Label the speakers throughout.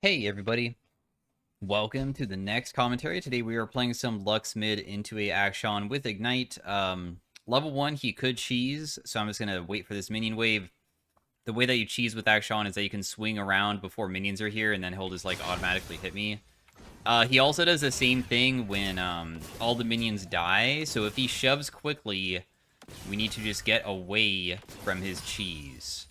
Speaker 1: Hey everybody, welcome to the next commentary. Today we are playing some Lux Mid into a Action with Ignite. Level 1, he could cheese, so I'm just going to wait for this minion wave. The way that you cheese with Action is that you can swing around before minions are here, and then he'll just like automatically hit me. He also does the same thing when all the minions die, so if he shoves quickly, we need to just get away from his cheese.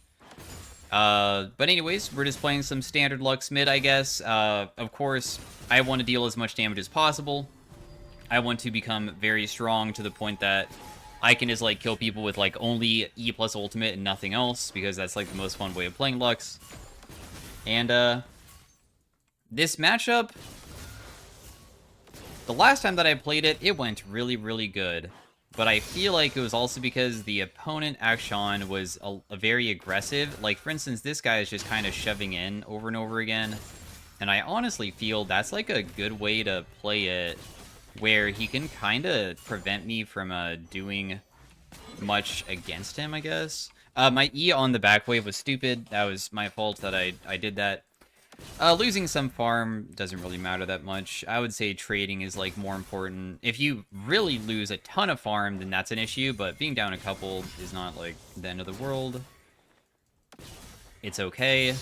Speaker 1: But anyways, we're just playing some standard Lux Mid, I guess. Of course, I want to deal as much damage as possible. I want to become very strong to the point that I can just, like, kill people with, like, only E plus ultimate and nothing else, because that's, like, the most fun way of playing Lux. And, this matchup, the last time that I played it, it went really, really good. But I feel like it was also because the opponent, Akshan, was a very aggressive. Like, for instance, this guy is just kind of shoving in over and over again. And I honestly feel that's, like, a good way to play it, where he can kind of prevent me from doing much against him, I guess. My E on the back wave was stupid. That was my fault that I did that. Losing some farm doesn't really matter that much. I would say trading is, like, more important. If you really lose a ton of farm, then that's an issue, but being down a couple is not, like, the end of the world. It's okay.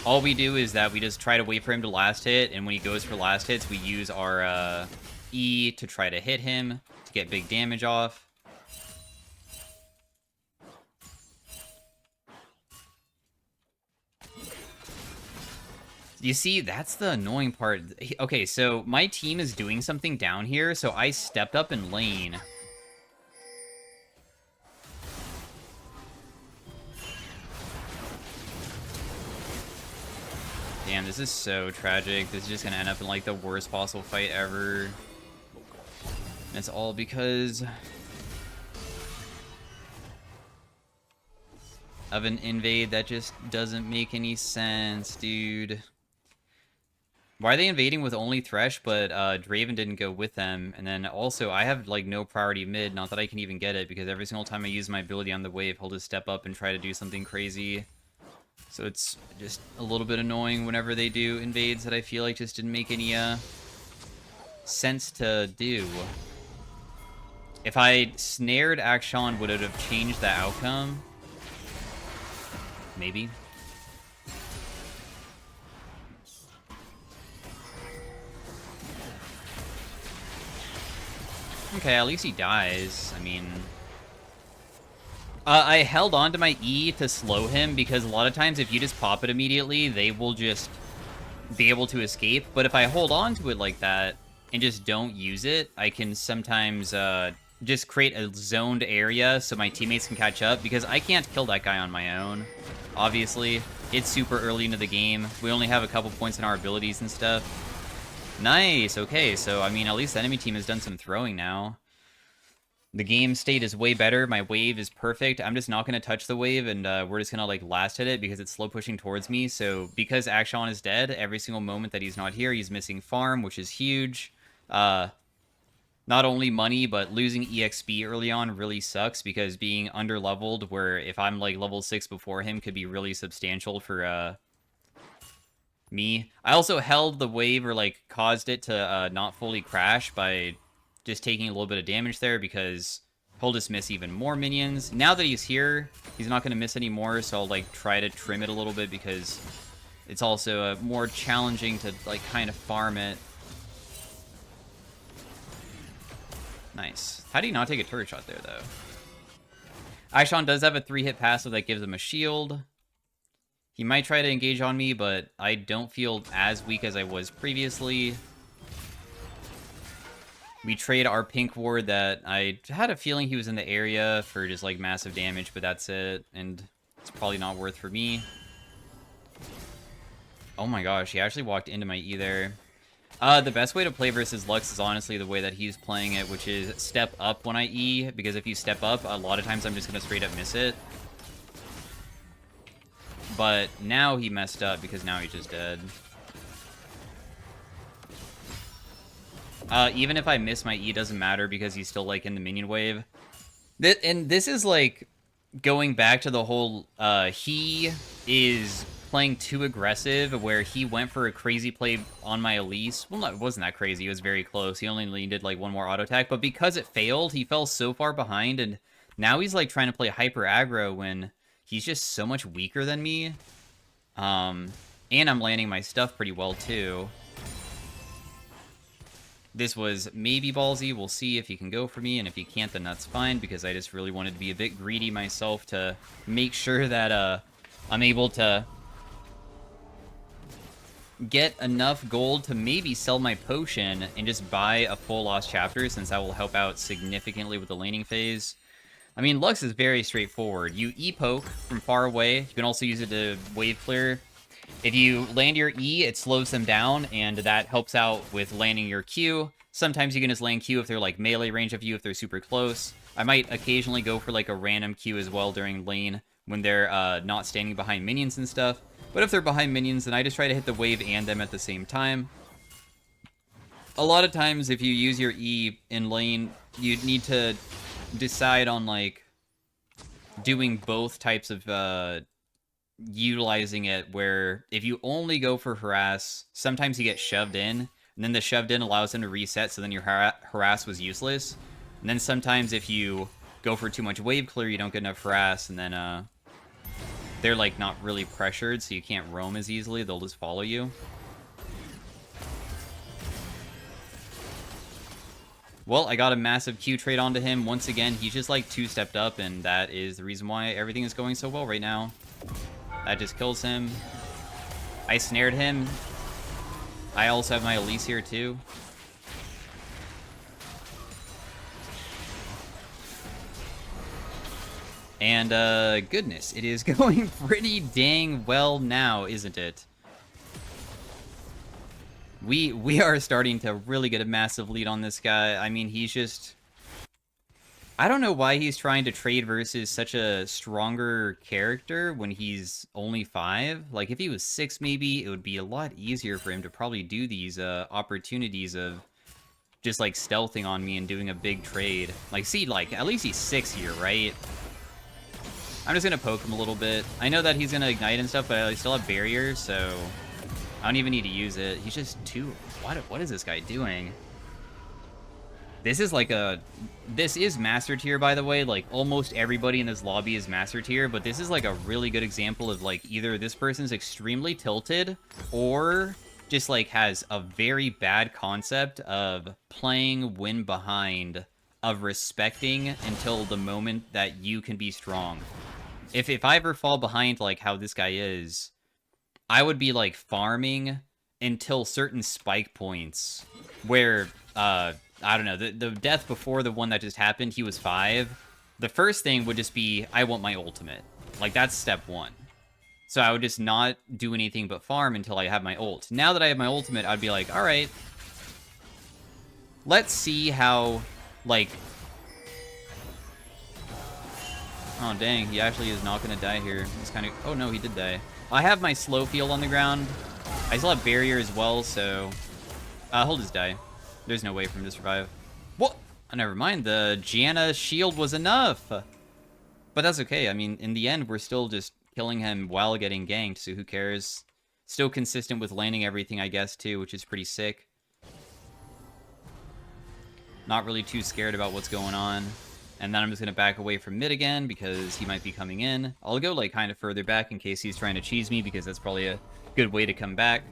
Speaker 1: All we do is that we just try to wait for him to last hit, and when he goes for last hits, we use our E to try to hit him to get big damage off. You see, that's the annoying part. Okay, so my team is doing something down here, so I stepped up in lane. Damn, this is so tragic. This is just gonna end up in, like, the worst possible fight ever. And it's all because of an invade that just doesn't make any sense, dude. Why are they invading with only Thresh, but Draven didn't go with them? And then also, I have, like, no priority mid, not that I can even get it, because every single time I use my ability on the wave, he'll just step up and try to do something crazy. So it's just a little bit annoying whenever they do invades that I feel like just didn't make any sense to do. If I snared Akshan, would it have changed the outcome? Maybe. Okay, at least he dies. I mean, I held on to my E to slow him because a lot of times if you just pop it immediately, they will just be able to escape. But if I hold on to it like that and just don't use it, I can sometimes just create a zoned area so my teammates can catch up, because I can't kill that guy on my own. Obviously, it's super early into the game. We only have a couple points in our abilities and stuff. Nice, okay, so, I mean, at least the enemy team has done some throwing now. The game state is way better. My wave is perfect. I'm just not going to touch the wave, and we're just going to, like, last hit it because it's slow pushing towards me. So, because Akshan is dead, every single moment that he's not here, he's missing farm, which is huge. Not only money, but losing EXP early on really sucks, because being under-leveled, where if I'm, like, level 6 before him, could be really substantial for, me. I also held the wave, or, like, caused it to not fully crash by just taking a little bit of damage there, because he'll just miss even more minions. Now that he's here, he's not going to miss any more, so I'll, like, try to trim it a little bit, because it's also more challenging to, like, kind of farm it. Nice. How do you not take a turret shot there, though? Aishan does have a 3-hit passive that gives him a shield. He might try to engage on me, but I don't feel as weak as I was previously. We trade our pink ward that I had a feeling he was in the area for just, like, massive damage, but that's it, and it's probably not worth for me. Oh my gosh, he actually walked into my E there. The best way to play versus Lux is honestly the way that he's playing it, which is step up when I E, because if you step up, a lot of times I'm just going to straight up miss it. But now he messed up, because now he's just dead. Even if I miss my E, doesn't matter, because he's still, like, in the minion wave. And this is, like, going back to the whole, he is playing too aggressive, where he went for a crazy play on my Elise. Well, no, it wasn't that crazy. It was very close. He only needed, like, one more auto attack. But because it failed, he fell so far behind, and now he's, like, trying to play hyper aggro when he's just so much weaker than me. And I'm landing my stuff pretty well, too. This was maybe ballsy. We'll see if he can go for me, and if he can't, then that's fine, because I just really wanted to be a bit greedy myself to make sure that, I'm able to get enough gold to maybe sell my potion and just buy a full Lost Chapter, since that will help out significantly with the laning phase. I mean, Lux is very straightforward. You E-poke from far away. You can also use it to wave clear. If you land your E, it slows them down, and that helps out with landing your Q. Sometimes you can just land Q if they're, like, melee range of you, if they're super close. I might occasionally go for, like, a random Q as well during lane when they're not standing behind minions and stuff. But if they're behind minions, then I just try to hit the wave and them at the same time. A lot of times, if you use your E in lane, you need to decide on, like, doing both types of utilizing it, where if you only go for harass, sometimes you get shoved in, and then the shoved in allows them to reset, so then your harass was useless. And then sometimes if you go for too much wave clear, you don't get enough harass, and then they're, like, not really pressured, so you can't roam as easily. They'll just follow you. Well, I got a massive Q trade onto him. Once again, he's just, like, two-stepped up, and that is the reason why everything is going so well right now. That just kills him. I snared him. I also have my Elise here, too. And, goodness, it is going pretty dang well now, isn't it? We are starting to really get a massive lead on this guy. I mean, he's just... I don't know why he's trying to trade versus such a stronger character when he's only 5. Like, if he was 6, maybe, it would be a lot easier for him to probably do these opportunities of just, like, stealthing on me and doing a big trade. Like, see, like, at least he's 6 here, right? I'm just gonna poke him a little bit. I know that he's gonna ignite and stuff, but I still have barriers, so I don't even need to use it. He's just too... What is this guy doing? This is like a... This is Master Tier, by the way. Like, almost everybody in this lobby is Master Tier, but this is like a really good example of, like, either this person's extremely tilted, or just, like, has a very bad concept of playing when behind, of respecting until the moment that you can be strong. If I ever fall behind, like, how this guy is, I would be, like, farming until certain spike points where, I don't know, the death before the one that just happened, he was 5. The first thing would just be, I want my ultimate. Like, that's step 1. So I would just not do anything but farm until I have my ult. Now that I have my ultimate, I'd be like, alright, let's see how, like... Oh, dang, he actually is not gonna die here. He's kind of... Oh, no, he did die. I have my slow field on the ground. I still have barrier as well, so... he'll just die. There's no way for him to survive. What? Oh, never mind. The Gianna shield was enough. But that's okay. I mean, in the end, we're still just killing him while getting ganked, so who cares? Still consistent with landing everything, I guess, too, which is pretty sick. Not really too scared about what's going on. And then I'm just going to back away from mid again, because he might be coming in. I'll go, like, kind of further back in case he's trying to cheese me, because that's probably a good way to come back.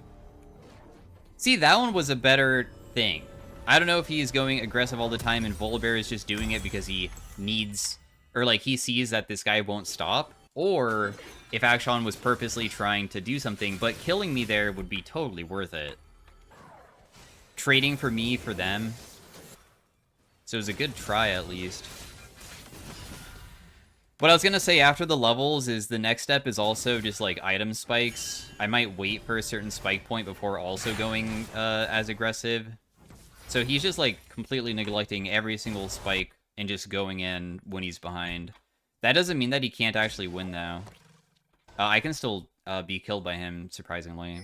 Speaker 1: See, that one was a better thing. I don't know if he's going aggressive all the time and Volibear is just doing it because he needs, or like he sees that this guy won't stop, or if Akshan was purposely trying to do something, but killing me there would be totally worth it. Trading for me for them. So it was a good try at least. What I was going to say after the levels is the next step is also just like item spikes. I might wait for a certain spike point before also going as aggressive. So he's just, like, completely neglecting every single spike and just going in when he's behind. That doesn't mean that he can't actually win, though. I can still be killed by him, surprisingly.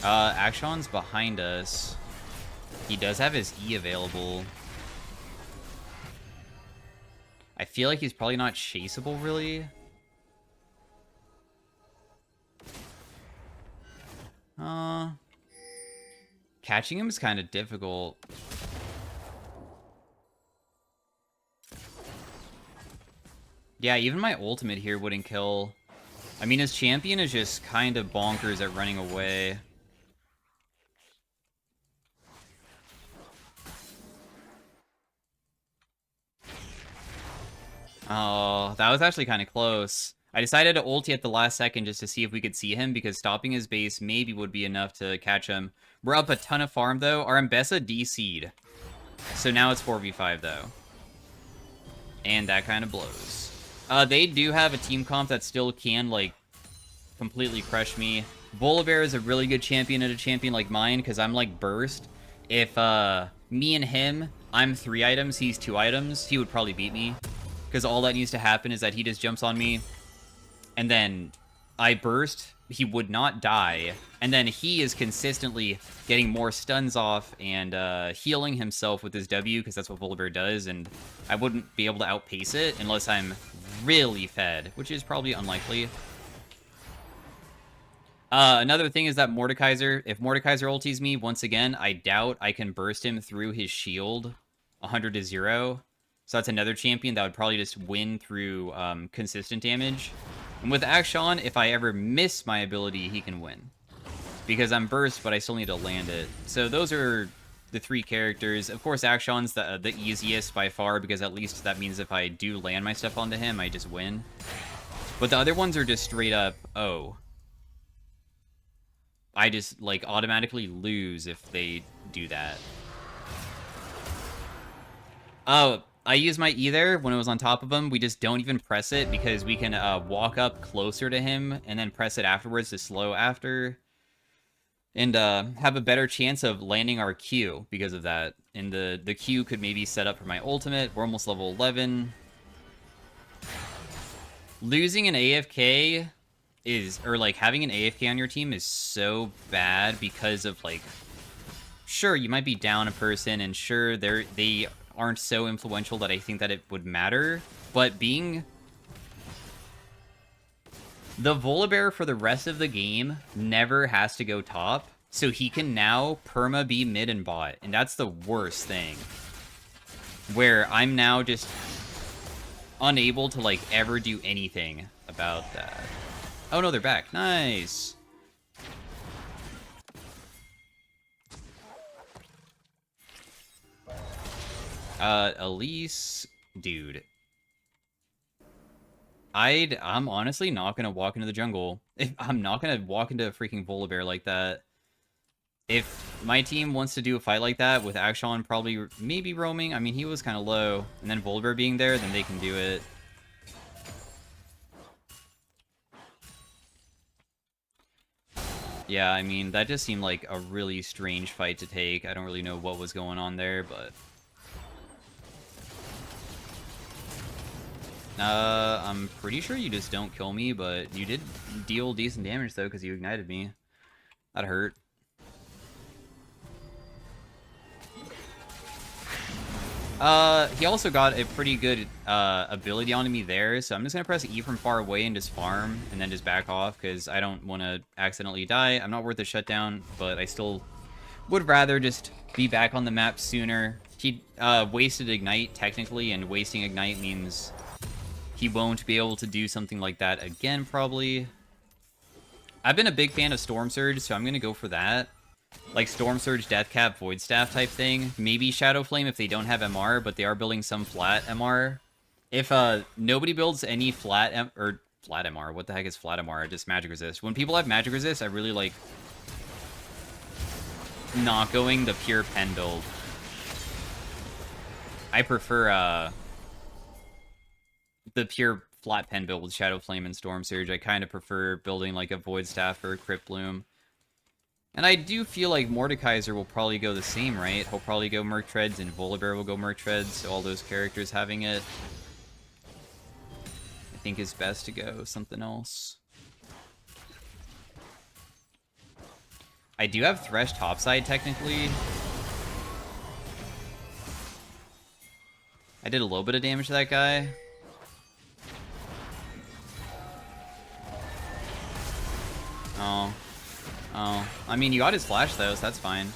Speaker 1: Akshon's behind us. He does have his E available. I feel like he's probably not chaseable, really. Catching him is kind of difficult. Yeah, even my ultimate here wouldn't kill. I mean, his champion is just kind of bonkers at running away. Oh, that was actually kind of close. I decided to ulti at the last second just to see if we could see him, because stopping his base maybe would be enough to catch him. We're up a ton of farm, though. Our Mbessa DC'd. So now it's 4v5, though. And that kind of blows. They do have a team comp that still can, like, completely crush me. Volibear is a really good champion at a champion like mine, because I'm, like, burst. If, me and him, I'm 3 items, he's 2 items, he would probably beat me. Because all that needs to happen is that he just jumps on me, and then I burst, he would not die, and then he is consistently getting more stuns off and healing himself with his W, because that's what Volibear does, and I wouldn't be able to outpace it unless I'm really fed, which is probably unlikely. Another thing is that Mordekaiser, if Mordekaiser ultis me, once again, I doubt I can burst him through his shield 100-0. So that's another champion that would probably just win through consistent damage. And with Akshon, if I ever miss my ability, he can win. Because I'm burst, but I still need to land it. So those are the 3 characters. Of course, Akshon's the easiest by far, because at least that means if I do land my stuff onto him, I just win. But the other ones are just straight up, oh. I just, like, automatically lose if they do that. Oh, I use my E there when it was on top of him. We just don't even press it, because we can walk up closer to him and then press it afterwards to slow after. And have a better chance of landing our Q because of that. And the Q could maybe set up for my ultimate. We're almost level 11. Losing an AFK is, or like having an AFK on your team is so bad because of, like, sure, you might be down a person, and sure, they aren't so influential that I think that it would matter, but being the Volibear for the rest of the game never has to go top, so he can now perma be mid and bot, and that's the worst thing, where I'm now just unable to, like, ever do anything about that. Oh no, they're back. Nice. Elise, dude. I'm honestly not gonna walk into the jungle. I'm not gonna walk into a freaking Volibear like that. If my team wants to do a fight like that with Akshon probably maybe roaming, I mean, he was kind of low, and then Volibear being there, then they can do it. Yeah, I mean, that just seemed like a really strange fight to take. I don't really know what was going on there, but... I'm pretty sure you just don't kill me, but you did deal decent damage, though, because you ignited me. That hurt. He also got a pretty good, ability onto me there, so I'm just gonna press E from far away and just farm, and then just back off, because I don't want to accidentally die. I'm not worth the shutdown, but I still would rather just be back on the map sooner. He, wasted Ignite, technically, and wasting Ignite means he won't be able to do something like that again, probably. I've been a big fan of Storm Surge, so I'm gonna go for that. Like Storm Surge, Deathcap, Void Staff type thing. Maybe Shadow Flame if they don't have MR, but they are building some flat MR. If nobody builds any flat MR, what the heck is flat MR? Just magic resist. When people have magic resist, I really like not going the pure pen build. I prefer the pure flat pen build with Shadow Flame and Storm Surge. I kind of prefer building like a Void Staff or a Crypt Bloom. And I do feel like Mordekaiser will probably go the same, right? He'll probably go Merc Treads, and Volibear will go Merc Treads, so all those characters having it, I think is best to go something else. I do have Thresh topside, technically. I did a little bit of damage to that guy. Oh. Oh. I mean, you got his flash, though, so that's fine.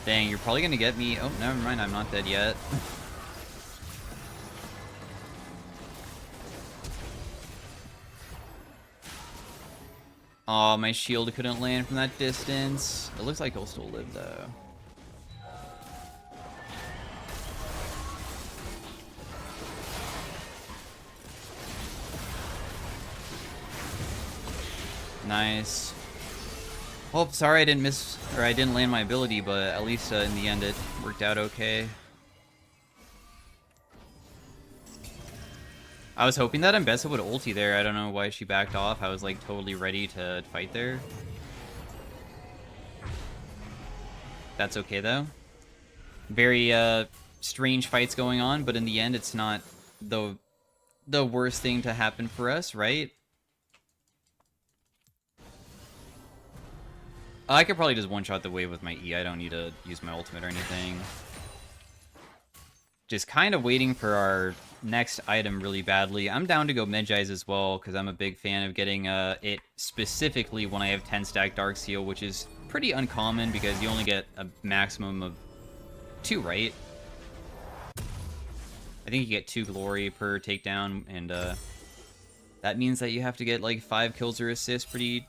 Speaker 1: Dang, you're probably gonna get me... Oh, never mind, I'm not dead yet. Oh, my shield couldn't land from that distance. It looks like he'll still live, though. Nice. Oh, sorry I didn't miss, or I didn't land my ability, but at least in the end it worked out okay. I was hoping that Mbessa would ulti there. I don't know why she backed off. I was like totally ready to fight there. That's okay though. Very strange fights going on, but in the end it's not the worst thing to happen for us, right? I could probably just one-shot the wave with my E. I don't need to use my ultimate or anything. Just kind of waiting for our next item really badly. I'm down to go Medjai's as well, because I'm a big fan of getting it specifically when I have 10-stack Darksteel, which is pretty uncommon because you only get a maximum of 2, right? I think you get 2 glory per takedown, and that means that you have to get like 5 kills or assists pretty...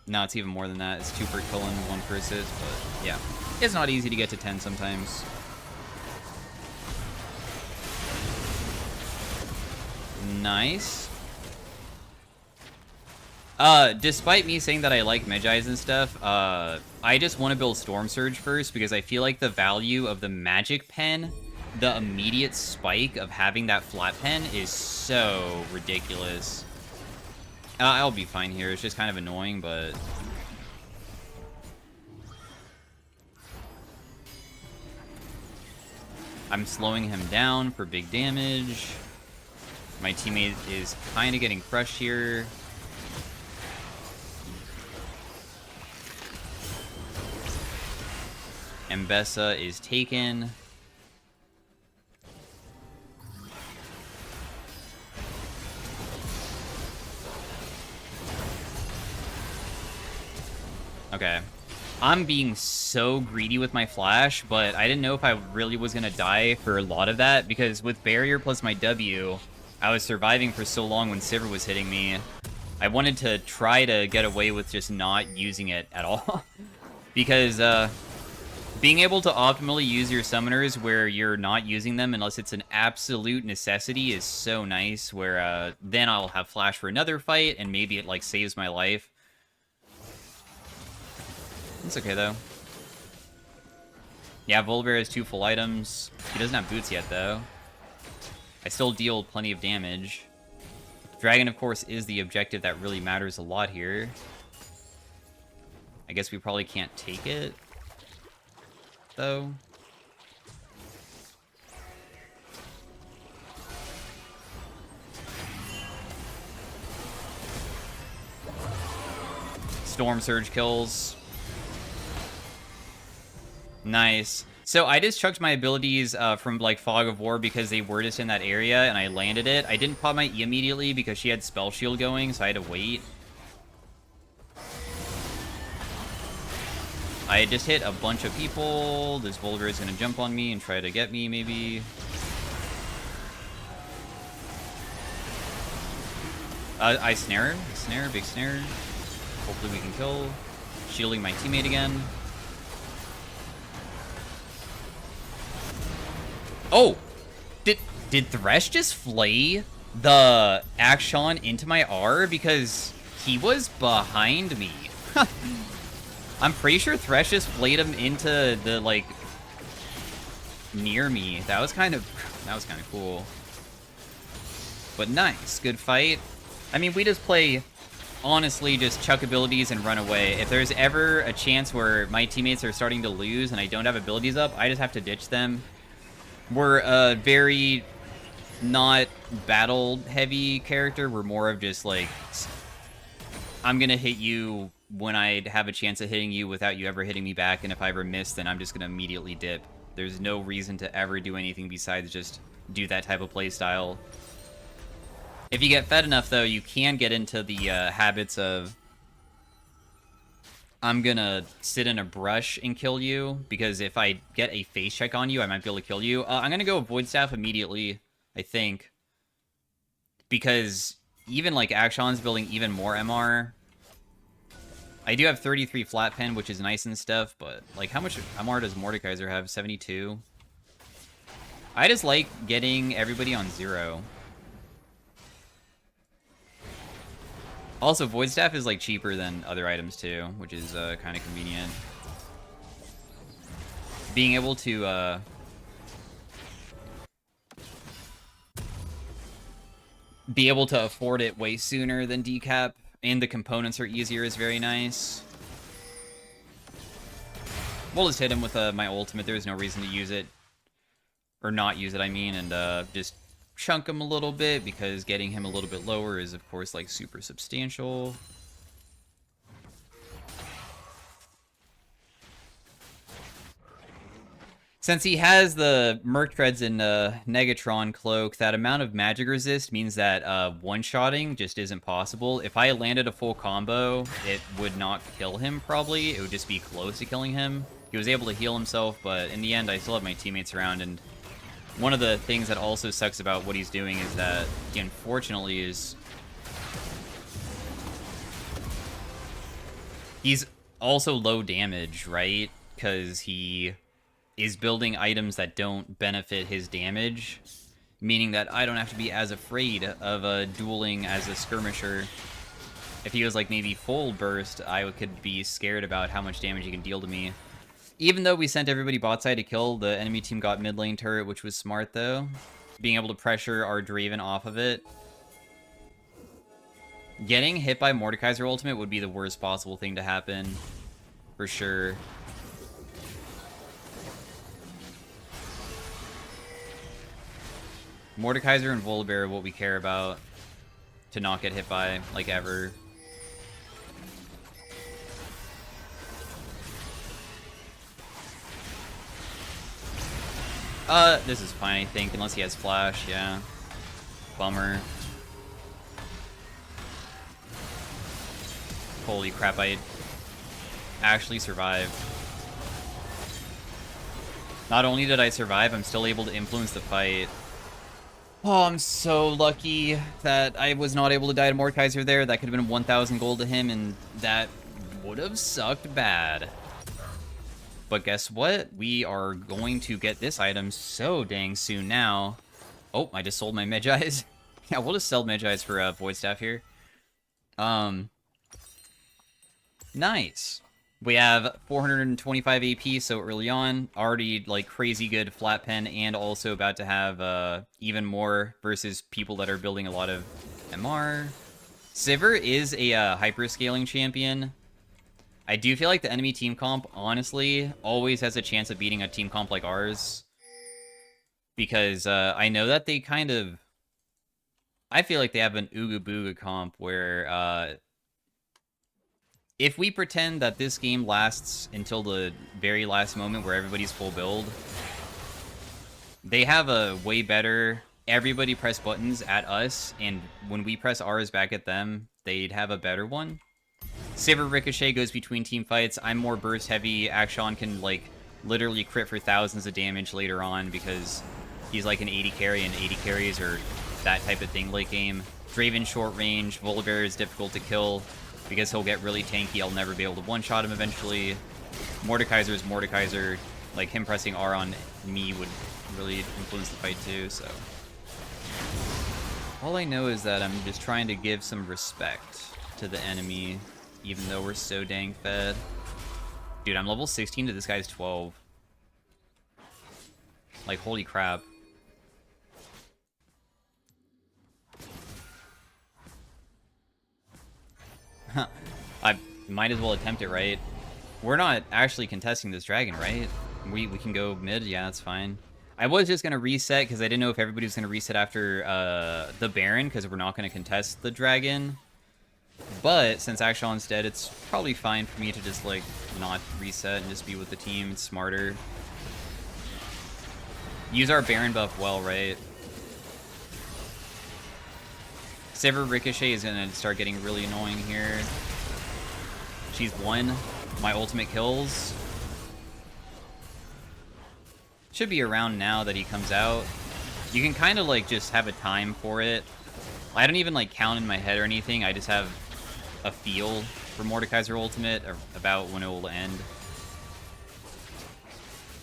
Speaker 1: No, it's even more than that. It's 2 per kill and 1 per assist, but yeah. It's not easy to get to 10 sometimes. Nice. Despite me saying that I like Medjai's and stuff, I just want to build Storm Surge first because I feel like the value of the magic pen, the immediate spike of having that flat pen is so ridiculous. I'll be fine here. It's just kind of annoying, but... I'm slowing him down for big damage. My teammate is kind of getting crushed here. Mbessa is taken. Okay. I'm being so greedy with my flash, but I didn't know if I really was going to die for a lot of that, because with barrier plus my W, I was surviving for so long when Sivir was hitting me. I wanted to try to get away with just not using it at all. Because being able to optimally use your summoners where you're not using them unless it's an absolute necessity is so nice, where then I'll have flash for another fight, and maybe it like saves my life. It's okay, though. Yeah, Volibear has 2 full items. He doesn't have boots yet, though. I still deal plenty of damage. Dragon, of course, is the objective that really matters a lot here. I guess we probably can't take it, though. Storm Surge kills. Nice. So I just chucked my abilities from like Fog of War because they were just in that area and I landed it. I didn't pop my E immediately because she had Spell Shield going, so I had to wait. I just hit a bunch of people. This Volibear is going to jump on me and try to get me, maybe. I snare. Snare, big snare. Hopefully we can kill. Shielding my teammate again. Oh! Did Thresh just flay the Akshan into my R? Because he was behind me. I'm pretty sure Thresh just flayed him into the, like, near me. That was kind of cool. But nice. Good fight. I mean, we just play, honestly, just chuck abilities and run away. If there's ever a chance where my teammates are starting to lose and I don't have abilities up, I just have to ditch them. We're very not battle-heavy character. We're more of just, like, I'm gonna hit you when I have a chance of hitting you without you ever hitting me back, and if I ever miss, then I'm just gonna immediately dip. There's no reason to ever do anything besides just do that type of playstyle. If you get fed enough, though, you can get into the habits of, I'm gonna sit in a brush and kill you, because if I get a face check on you, I might be able to kill you. I'm gonna go Void Staff immediately, I think. Because even, like, Action's building even more MR. I do have 33 flat pen, which is nice and stuff, but, like, how much MR does Mordekaiser have? 72? I just like getting everybody on 0. Also, Void Staff is, like, cheaper than other items, too, which is kind of convenient. Being able to, be able to afford it way sooner than decap, and the components are easier is very nice. We'll just hit him with my ultimate. There's no reason to use it. Or not use it, I mean, and just chunk him a little bit, because getting him a little bit lower is, of course, like, super substantial. Since he has the Merc Treads and Negatron Cloak, that amount of magic resist means that one-shotting just isn't possible. If I landed a full combo, it would not kill him, probably. It would just be close to killing him. He was able to heal himself, but in the end, I still have my teammates around, and one of the things that also sucks about what he's doing is that he unfortunately is... He's also low damage, right? Because he is building items that don't benefit his damage, meaning that I don't have to be as afraid of dueling as a skirmisher. If he was like maybe full burst, I could be scared about how much damage he can deal to me. Even though we sent everybody bot side to kill, the enemy team got mid lane turret, which was smart, though. Being able to pressure our Draven off of it. Getting hit by Mordekaiser ultimate would be the worst possible thing to happen. For sure. Mordekaiser and Volibear are what we care about. To not get hit by, like, ever. This is fine, I think, unless he has flash, yeah. Bummer. Holy crap, I actually survived. Not only did I survive, I'm still able to influence the fight. Oh, I'm so lucky that I was not able to die to Mordekaiser there. That could have been 1,000 gold to him, and that would have sucked bad. But guess what? We are going to get this item so dang soon now. Oh, I just sold my Medjais. Yeah, we'll just sell Medjais for Void Staff here. Nice. We have 425 AP so early on. Already, like, crazy good flat pen, and also about to have even more versus people that are building a lot of MR. Sivir is a hyperscaling champion. I do feel like the enemy team comp, honestly, always has a chance of beating a team comp like ours. Because I know that they kind of... I feel like they have an Ooga Booga comp where... if we pretend that this game lasts until the very last moment where everybody's full build, they have a way better... Everybody press buttons at us, and when we press ours back at them, they'd have a better one. Sivir Ricochet goes between team fights. I'm more burst heavy. Akshan can, like, literally crit for thousands of damage later on because he's like an 80 carry, and 80 carries are that type of thing late game. Draven short range. Volibear is difficult to kill because he'll get really tanky. I'll never be able to one-shot him eventually. Mordekaiser is Mordekaiser. Like, him pressing R on me would really influence the fight too, so... All I know is that I'm just trying to give some respect to the enemy, even though we're so dang fed. Dude, I'm level 16 to this guy's 12. Like, holy crap. I might as well attempt it, right? We're not actually contesting this dragon, right? We can go mid? Yeah, that's fine. I was just going to reset because I didn't know if everybody was going to reset after the Baron, because we're not going to contest the Dragon. But since Akshan's dead, it's probably fine for me to just, like, not reset and just be with the team. It's smarter. Use our Baron buff well, right? Sever Ricochet is going to start getting really annoying here. She's 1. My ultimate kills. Should be around now that he comes out. You can kind of, like, just have a time for it. I don't even, like, count in my head or anything. I just have a feel for Mordekaiser ultimate, or about when it will end.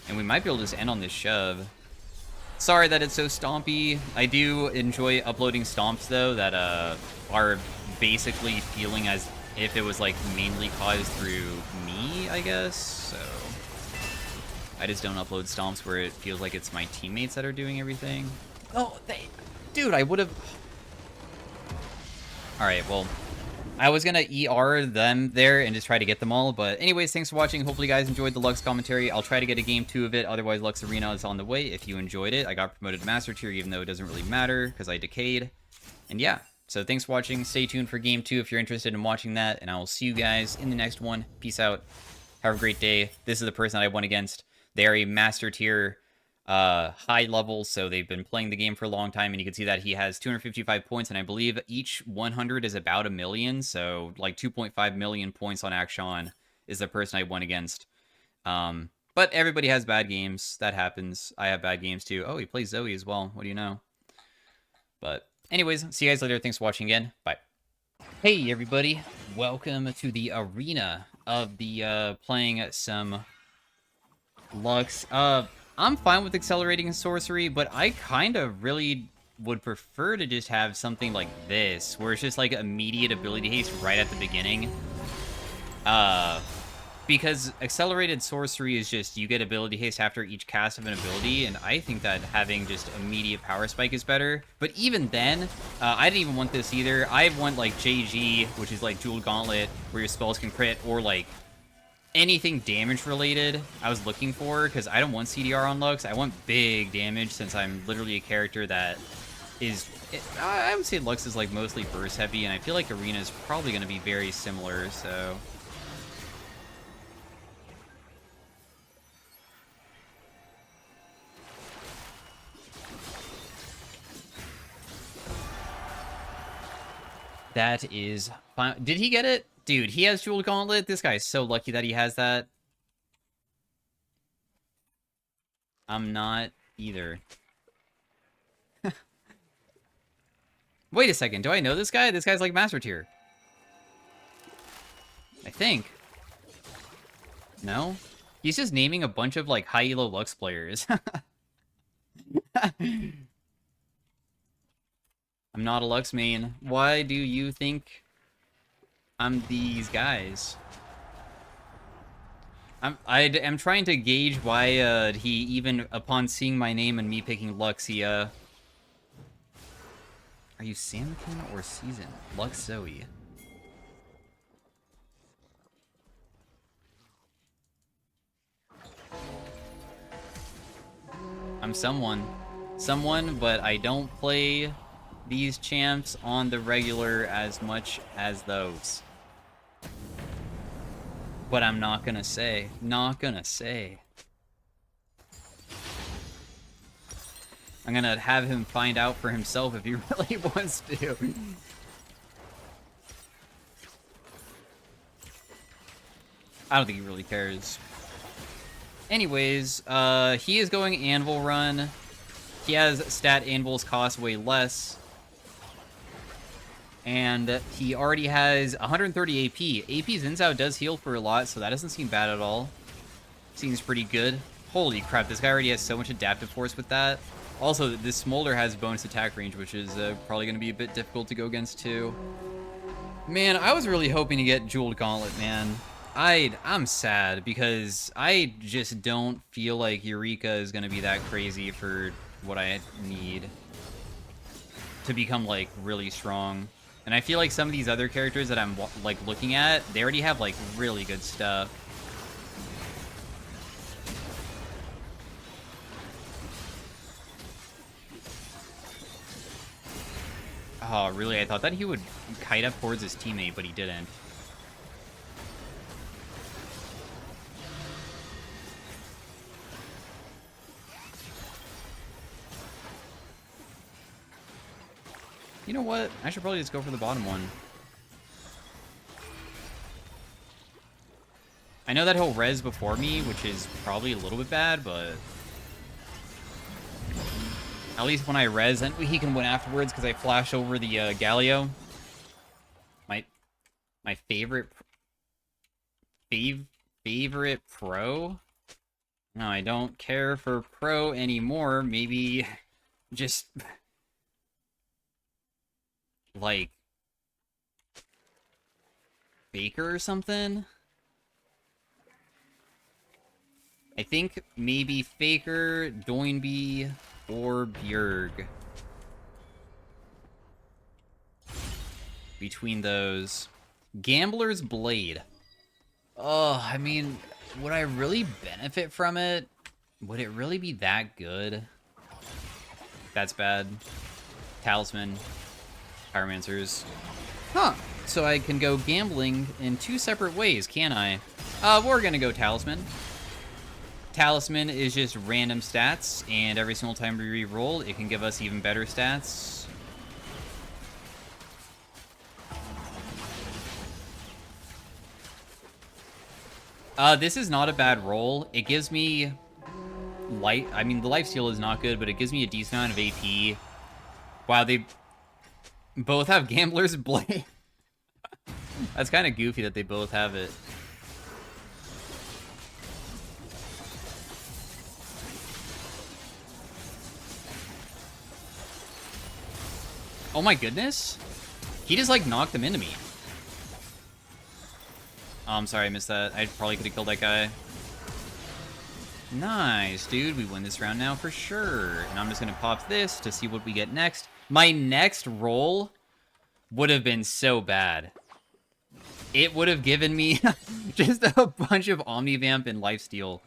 Speaker 1: And we might be able to just end on this shove. Sorry that it's so stompy. I do enjoy uploading stomps, though, that are basically feeling as if it was, like, mainly caused through me, I guess. So I just don't upload stomps where it feels like it's my teammates that are doing everything. Oh, dude, I would have... Alright, well, I was gonna ER them there and just try to get them all, but anyways, thanks for watching. Hopefully you guys enjoyed the Lux commentary. I'll try to get a game 2 of it, otherwise Lux Arena is on the way if you enjoyed it. I got promoted to Master Tier, even though it doesn't really matter, because I decayed. And yeah, so thanks for watching. Stay tuned for game 2 if you're interested in watching that, and I will see you guys in the next one. Peace out. Have a great day. This is the person that I went against. They are a Master Tier high level, so they've been playing the game for a long time, and you can see that he has 255 points, and I believe each 100 is about 1 million, so like 2.5 million points on Akshan is the person I went against. But everybody has bad games. That happens. I have bad games too. Oh, he plays Zoe as well. What do you know? But anyways, see you guys later. Thanks for watching again. Bye. Hey everybody, welcome to the arena of the playing some Lux. I'm fine with accelerating sorcery, but I kind of really would prefer to just have something like this, where it's just like immediate ability haste right at the beginning. Because accelerated sorcery is just, you get ability haste after each cast of an ability, and I think that having just immediate power spike is better. But even then, I didn't even want this either. I want like JG, which is like Jeweled Gauntlet, where your spells can crit, or like anything damage related I was looking for, because I don't want CDR on Lux. I want big damage, since I'm literally a character that is... I would say Lux is like mostly burst heavy, and I feel like Arena is probably going to be very similar, so... That is fine. Did he get it? Dude, he has Jeweled Gauntlet? This guy is so lucky that he has that. I'm not either. Wait a second, do I know this guy? This guy's like Master Tier. I think. No? He's just naming a bunch of like High Elo Lux players. I'm not a Lux main. Why do you think I'm these guys? I'm trying to gauge why he even, upon seeing my name and me picking Lux, he Are you Samkin or Season? Lux Zoe. I'm someone. Someone, but I don't play these champs on the regular as much as those. But I'm not gonna say. Not gonna say. I'm gonna have him find out for himself if he really wants to. I don't think he really cares. Anyways, he is going Anvil Run. He has stat Anvil's cost way less. And he already has 130 AP. AP's Inzao does heal for a lot, so that doesn't seem bad at all. Seems pretty good. Holy crap, this guy already has so much adaptive force with that. Also, this Smolder has bonus attack range, which is probably going to be a bit difficult to go against too. Man, I was really hoping to get Jeweled Gauntlet, man. I'm sad, because I just don't feel like Eureka is going to be that crazy for what I need to become, like, really strong. And I feel like some of these other characters that I'm, like, looking at, they already have, like, really good stuff. Oh, really? I thought that he would kite up towards his teammate, but he didn't. You know what? I should probably just go for the bottom one. I know that he'll res before me, which is probably a little bit bad, but... At least when I res, then he can win afterwards because I flash over the Galio. My favorite... favorite pro? No, I don't care for pro anymore. Maybe just... like... Faker or something? I think maybe Faker, Doinby, or Bjerg. Between those. Gambler's Blade. Oh, I mean, would I really benefit from it? Would it really be that good? That's bad. Talisman. Pyromancers. Huh. So I can go gambling in 2 separate ways, can I? We're gonna go Talisman. Talisman is just random stats, and every single time we re-roll, it can give us even better stats. This is not a bad roll. It gives me light. I mean, the lifesteal is not good, but it gives me a decent amount of AP. Wow, they both have Gambler's Blade. That's kind of goofy that they both have it. Oh my goodness. He just, like, knocked them into me. Oh, I'm sorry I missed that. I probably could have killed that guy. Nice, dude. We win this round now for sure. And I'm just going to pop this to see what we get next. My next roll would have been so bad. It would have given me just a bunch of Omnivamp and Lifesteal,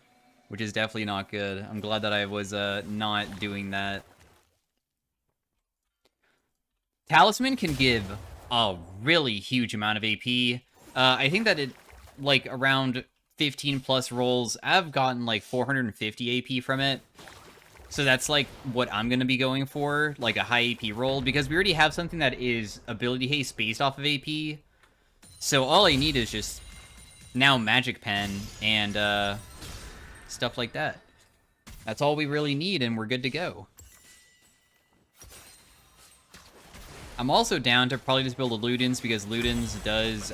Speaker 1: which is definitely not good. I'm glad that I was not doing that. Talisman can give a really huge amount of AP. I think that it, like, around 15 plus rolls, I've gotten like 450 AP from it. So that's like what I'm going to be going for, like a high AP roll, because we already have something that is ability haste based off of AP. So all I need is just now Magic Pen and stuff like that. That's all we really need, and we're good to go. I'm also down to probably just build a Ludens, because Ludens does,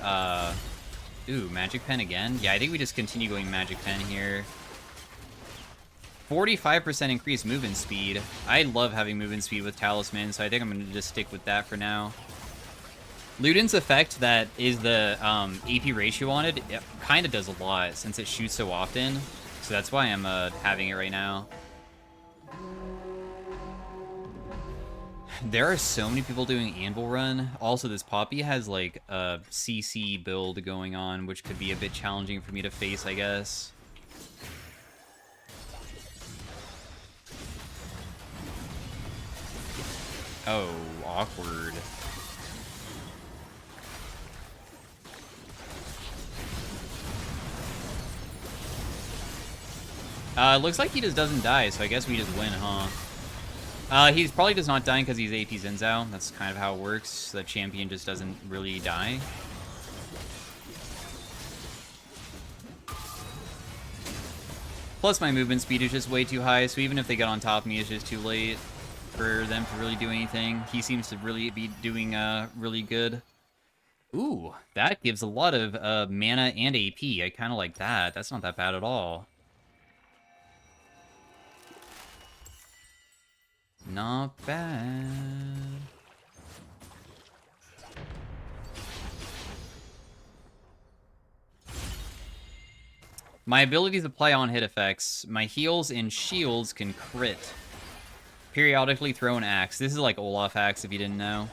Speaker 1: ooh, Magic Pen again? Yeah, I think we just continue going Magic Pen here. 45% increased movement speed. I love having movement speed with Talisman, so I think I'm going to just stick with that for now. Ludens' effect that is the AP ratio on it, it kind of does a lot, since it shoots so often. So that's why I'm having it right now. There are so many people doing Anvil Run. Also, this Poppy has, like, a CC build going on, which could be a bit challenging for me to face, I guess. Oh, awkward. Looks like he just doesn't die, so I guess we just win, huh? He's probably just not dying because he's AP Zinzao. That's kind of how it works. The champion just doesn't really die. Plus, my movement speed is just way too high, so even if they get on top of me, it's just too late for them to really do anything. He seems to really be doing really good. Ooh, that gives a lot of mana and AP. I kind of like that. That's not that bad at all. Not bad. My abilities apply on hit effects. My heals and shields can crit. Periodically throw an axe. This is like Olaf axe if you didn't know.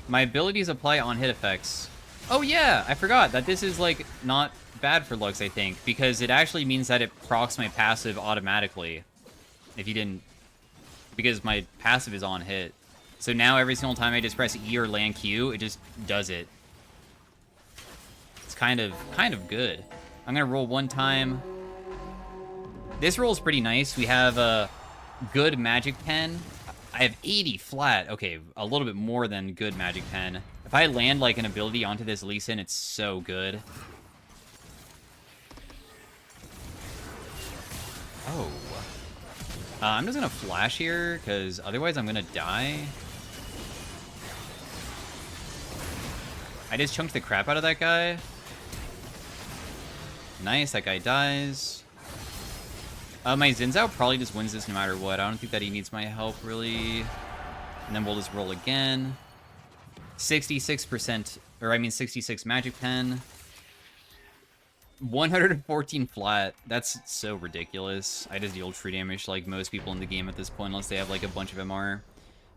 Speaker 1: My abilities apply on hit effects. Oh yeah, I forgot that this is like not bad for Lux, I think, because it actually means that it procs my passive automatically. If you didn't... Because my passive is on hit. So now every single time I just press E or land Q, it just does it. It's kind of good. I'm gonna roll one time. This roll is pretty nice. We have a good magic pen. I have 80 flat. Okay, a little bit more than good magic pen. If I land like an ability onto this Lee Sin, it's so good. Oh. I'm just gonna flash here, because otherwise I'm gonna die. I just chunked the crap out of that guy. Nice, that guy dies. My Xin Zhao probably just wins this no matter what. I don't think that he needs my help, really. And then we'll just roll again. 66%, or I mean 66 magic pen. 114 flat. That's so ridiculous. I just deal true damage like most people in the game at this point, unless they have like a bunch of MR.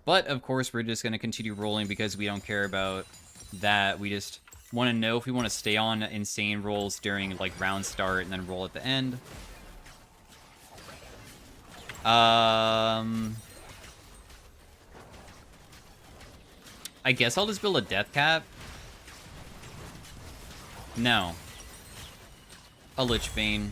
Speaker 1: But, of course, we're just going to continue rolling because we don't care about that. We just want to know if we want to stay on insane rolls during like round start and then roll at the end. I guess I'll just build a death cap. No. A Lich Bane.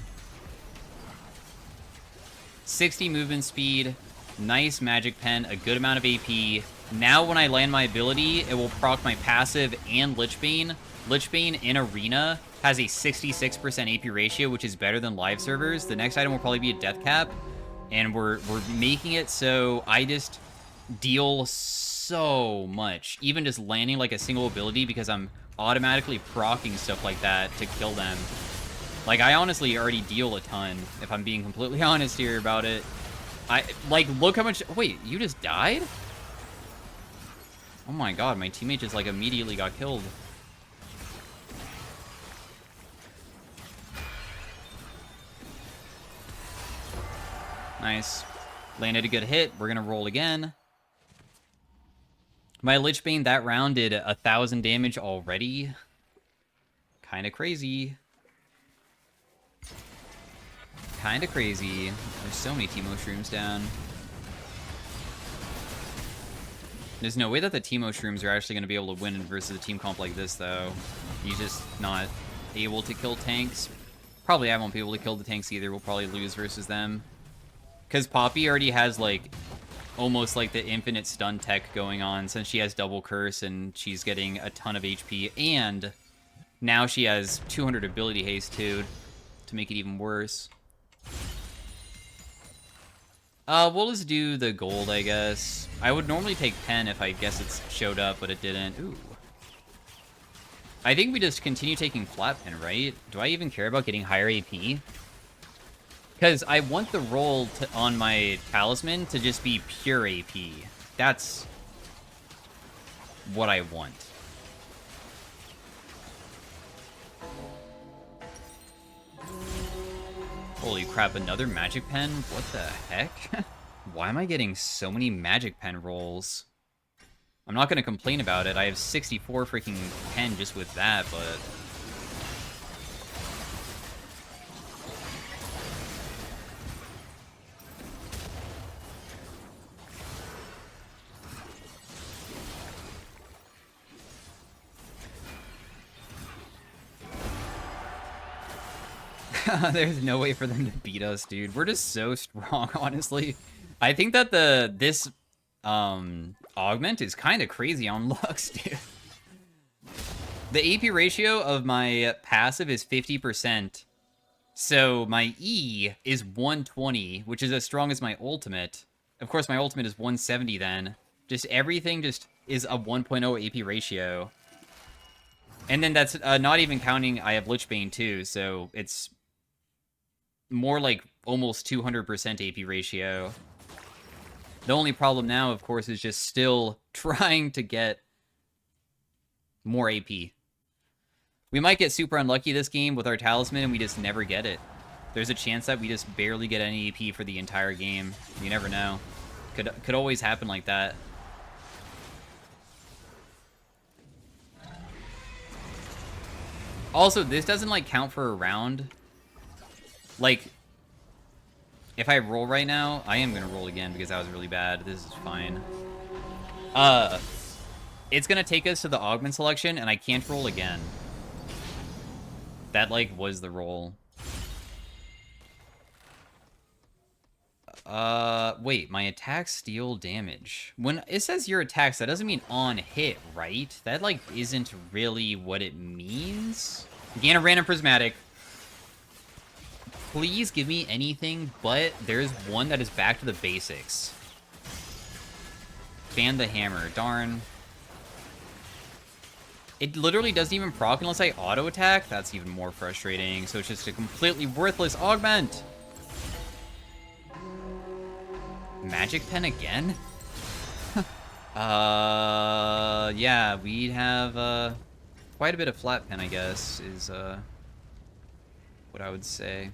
Speaker 1: 60 movement speed. Nice magic pen. A good amount of AP. Now when I land my ability, it will proc my passive and Lich Bane. Lich Bane in Arena has a 66% AP ratio, which is better than live servers. The next item will probably be a death cap. And we're making it so I just deal so much. Even just landing like a single ability because I'm automatically proccing stuff like that to kill them. Like, I honestly already deal a ton, if I'm being completely honest here about it. Like, look how much... Wait, you just died? Oh my god, my teammate just, like, immediately got killed. Nice. Landed a good hit. We're gonna roll again. My Lich Bane that round did 1,000 damage already. Kinda crazy. Kinda crazy. There's so many Teemo Shrooms down. There's no way that the Teemo Shrooms are actually going to be able to win versus a team comp like this, though. He's just not able to kill tanks. Probably I won't be able to kill the tanks either. We'll probably lose versus them. Because Poppy already has, like, almost like the infinite stun tech going on since she has double curse and she's getting a ton of HP. And now she has 200 ability haste, too, to make it even worse. We'll just do the gold, I guess. I would normally take pen if I guess it showed up, but it didn't. Ooh. I think we just continue taking flat pen, right? Do I even care about getting higher AP? Because I want the roll on my talisman to just be pure AP. That's what I want. Holy crap, another magic pen? What the heck? Why am I getting so many magic pen rolls? I'm not going to complain about it. I have 64 freaking pen just with that, but... There's no way for them to beat us, dude. We're just so strong, honestly. I think that this augment is kind of crazy on Lux, dude. The AP ratio of my passive is 50%. So my E is 120, which is as strong as my ultimate. Of course, my ultimate is 170 then. Just everything just is a 1.0 AP ratio. And then that's not even counting I have Lich Bane too, so it's more like almost 200% AP ratio. The only problem now, of course, is just still trying to get more AP. We might get super unlucky this game with our talisman and we just never get it. There's a chance that we just barely get any AP for the entire game. You never know. Could always happen like that. Also, this doesn't, like, count for a round. Like, if I roll right now, I am going to roll again because that was really bad. This is fine. It's gonna take us to the augment selection, and I can't roll again. That, like, was the roll. Wait, my attacks deal damage. When it says your attacks, that doesn't mean on hit, right? That, like, isn't really what it means. Gain a random prismatic. Please give me anything, but there's one that is back to the basics. Ban the hammer, darn. It literally doesn't even proc unless I auto-attack. That's even more frustrating. So it's just a completely worthless augment. Magic pen again? Yeah, we have, quite a bit of flat pen, I guess, is, what I would say.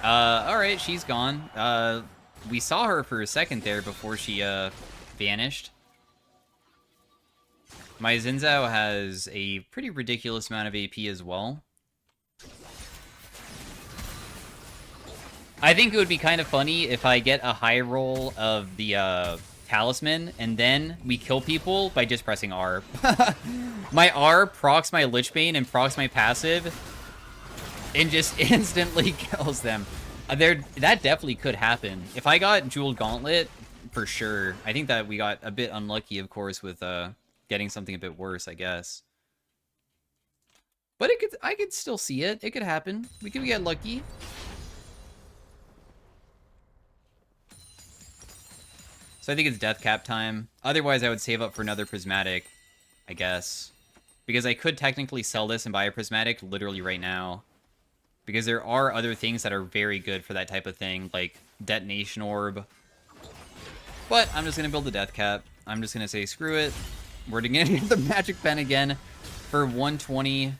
Speaker 1: Alright, she's gone. We saw her for a second there before she, vanished. My Xin Zhao has a pretty ridiculous amount of AP as well. I think it would be kind of funny if I get a high roll of the, Talisman, and then we kill people by just pressing R. My R procs my Lichbane and procs my passive, and just instantly kills them. That definitely could happen. If I got Jeweled Gauntlet, for sure. I think that we got a bit unlucky, of course, with getting something a bit worse, I guess. But I could still see it. It could happen. We could get lucky. So I think it's death cap time. Otherwise, I would save up for another prismatic, I guess. Because I could technically sell this and buy a prismatic literally right now. Because there are other things that are very good for that type of thing, like Detonation Orb. But I'm just going to build the death cap. I'm just going to say, screw it. We're going to get the magic pen again for 120.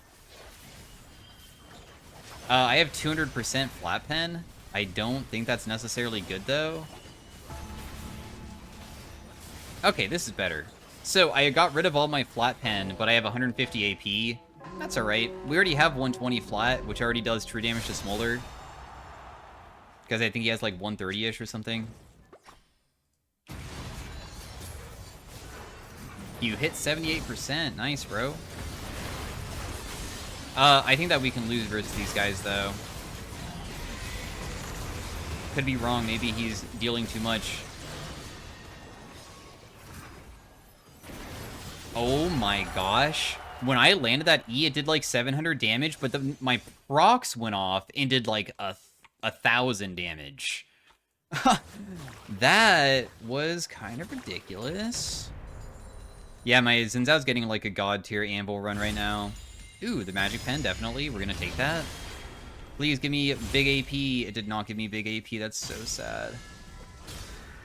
Speaker 1: I have 200% flat pen. I don't think that's necessarily good, though. Okay, this is better. So I got rid of all my flat pen, but I have 150 AP. That's alright. We already have 120 flat, which already does true damage to Smolder. Because I think he has like 130-ish or something. You hit 78%. Nice, bro. I think that we can lose versus these guys, though. Could be wrong. Maybe he's dealing too much. Oh my gosh. When I landed that E, it did like 700 damage, but my procs went off and did like a 1,000 damage. That was kind of ridiculous. Yeah, my Xin Zhao's getting like a god tier anvil run right now. Ooh, the magic pen, definitely. We're gonna take that. Please give me big AP. It did not give me big AP. That's so sad.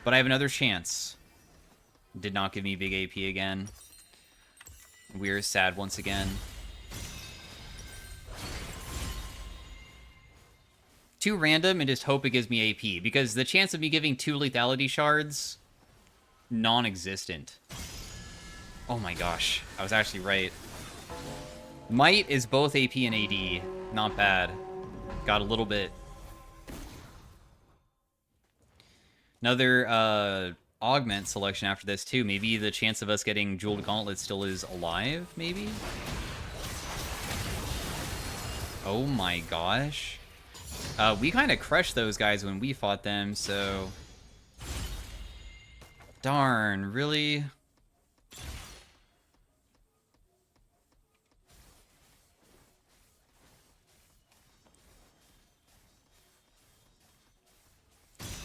Speaker 1: But I have another chance. Did not give me big AP again. We're sad once again. Too random and just hope it gives me AP. Because the chance of me giving 2 lethality shards, non-existent. Oh my gosh. I was actually right. Might is both AP and AD. Not bad. Got a little bit. Another, augment selection after this, too. Maybe the chance of us getting Jeweled Gauntlet still is alive, maybe? Oh my gosh. We kind of crushed those guys when we fought them, so... Darn, really?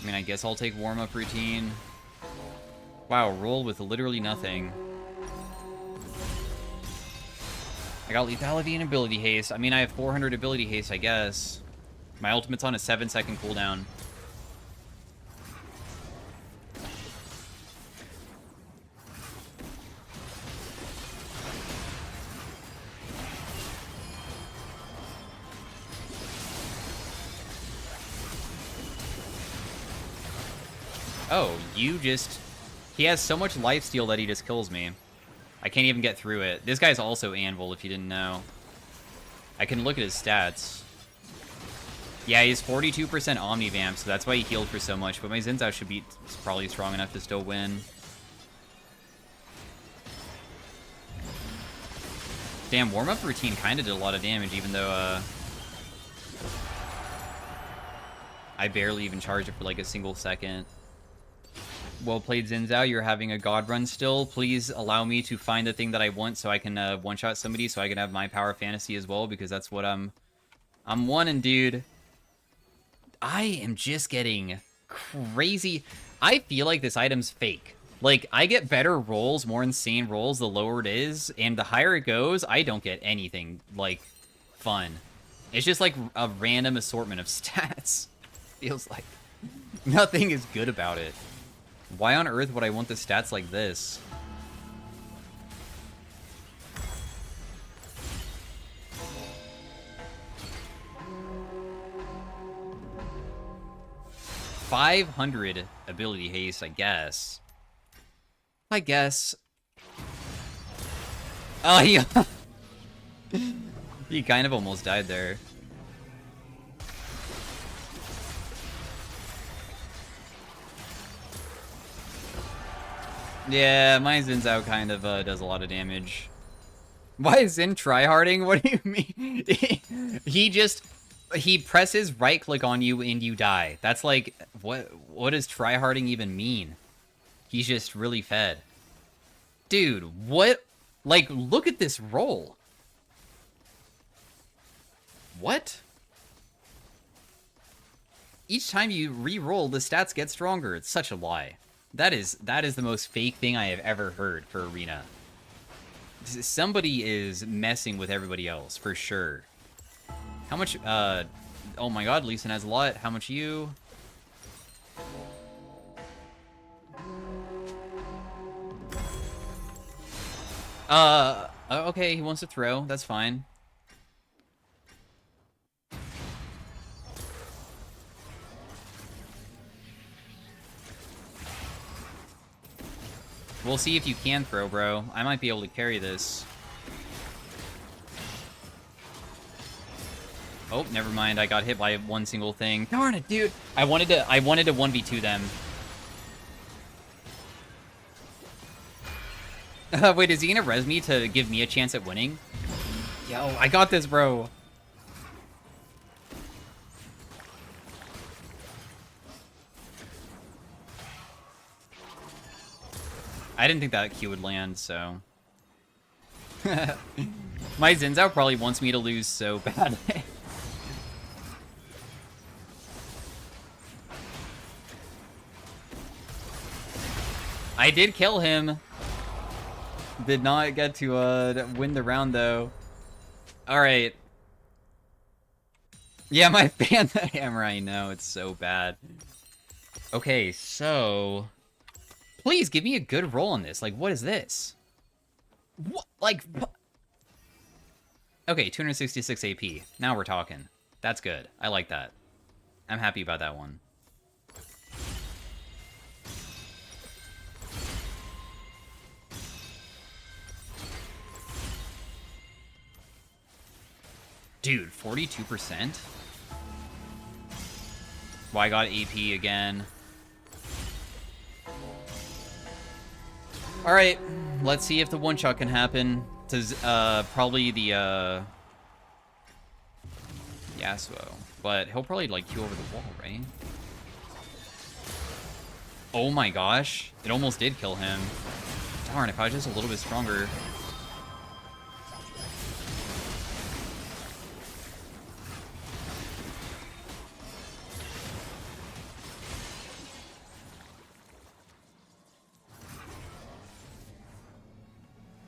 Speaker 1: I mean, I guess I'll take warm-up routine. Wow, roll with literally nothing. I got lethality and ability haste. I mean, I have 400 ability haste, I guess. My ultimate's on a 7-second cooldown. Oh, you just... He has so much lifesteal that he just kills me. I can't even get through it. This guy's also Anvil, if you didn't know. I can look at his stats. Yeah, he's 42% Omni Vamp, so that's why he healed for so much. But my Xin Zhao should be probably strong enough to still win. Damn, warm-up routine kind of did a lot of damage, even though I barely even charged it for like a single second. Well played, Xin Zhao. You're having a god run still. Please allow me to find the thing that I want so I can one-shot somebody so I can have my power fantasy as well, because that's what I'm wanting, dude. I am just getting crazy. I feel like this item's fake. Like, I get better rolls, more insane rolls, the lower it is, and the higher it goes, I don't get anything, like, fun. It's just like a random assortment of stats. Feels like nothing is good about it. Why on earth would I want the stats like this? $500 ability haste, I guess. Oh, yeah. He kind of almost died there. Yeah, my Xin Zhao kind of does a lot of damage. Why is Xin tryharding? What do you mean? He presses right click on you and you die. That's like, what does tryharding even mean? He's just really fed. Dude, what? Like, look at this roll. What? Each time you re-roll, the stats get stronger. It's such a lie. That is the most fake thing I have ever heard for Arena. Somebody is messing with everybody else, for sure. How much, oh my god, Lee Sin has a lot. How much you? Okay, he wants to throw. That's fine. We'll see if you can throw, bro. I might be able to carry this. Oh, never mind. I got hit by one single thing. Darn it, dude. I wanted to 1v2 them. Wait, is he gonna res me to give me a chance at winning? Yo, I got this, bro. I didn't think that Q would land, so... My Xin Zhao probably wants me to lose so bad. I did kill him. Did not get to win the round, though. Alright. Yeah, my Panther Hammer, I know. It's so bad. Okay, so... Please, give me a good roll on this. Like, what is this? What? Like... Okay, 266 AP. Now we're talking. That's good. I like that. I'm happy about that one. Dude, 42%? Well, I got AP again. Alright, let's see if the one-shot can happen. Does, probably the, Yasuo. But he'll probably, like, Q over the wall, right? Oh my gosh. It almost did kill him. Darn, if I was just a little bit stronger.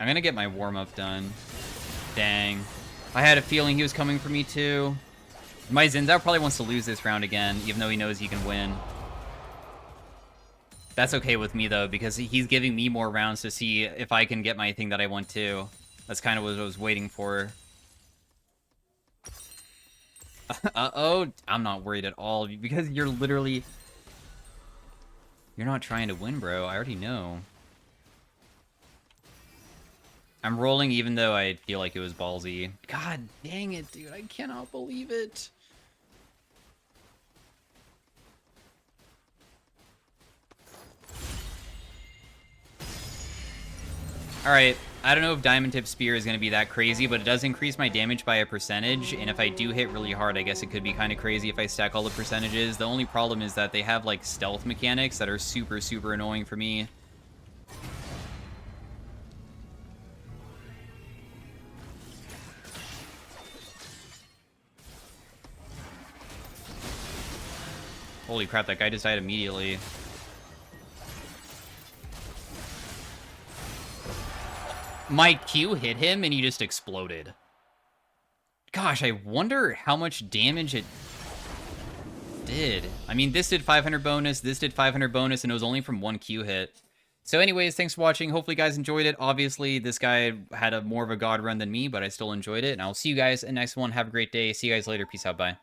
Speaker 1: I'm gonna get my warm-up done. Dang. I had a feeling he was coming for me too. My Xin Zhao probably wants to lose this round again, even though he knows he can win. That's okay with me though, because he's giving me more rounds to see if I can get my thing that I want to. That's kind of what I was waiting for. Uh-oh. I'm not worried at all, because you're literally... You're not trying to win, bro. I already know. I'm rolling even though I feel like it was ballsy. God dang it, dude. I cannot believe it. Alright, I don't know if Diamond Tip Spear is going to be that crazy, but it does increase my damage by a percentage, and if I do hit really hard, I guess it could be kind of crazy if I stack all the percentages. The only problem is that they have, like, stealth mechanics that are super, super annoying for me. Holy crap, that guy just died immediately. My Q hit him and he just exploded. Gosh, I wonder how much damage it did. I mean, this did 500 bonus, this did 500 bonus, and it was only from one Q hit. So anyways, thanks for watching. Hopefully you guys enjoyed it. Obviously, this guy had a more of a god run than me, but I still enjoyed it. And I'll see you guys in the next one. Have a great day. See you guys later. Peace out. Bye.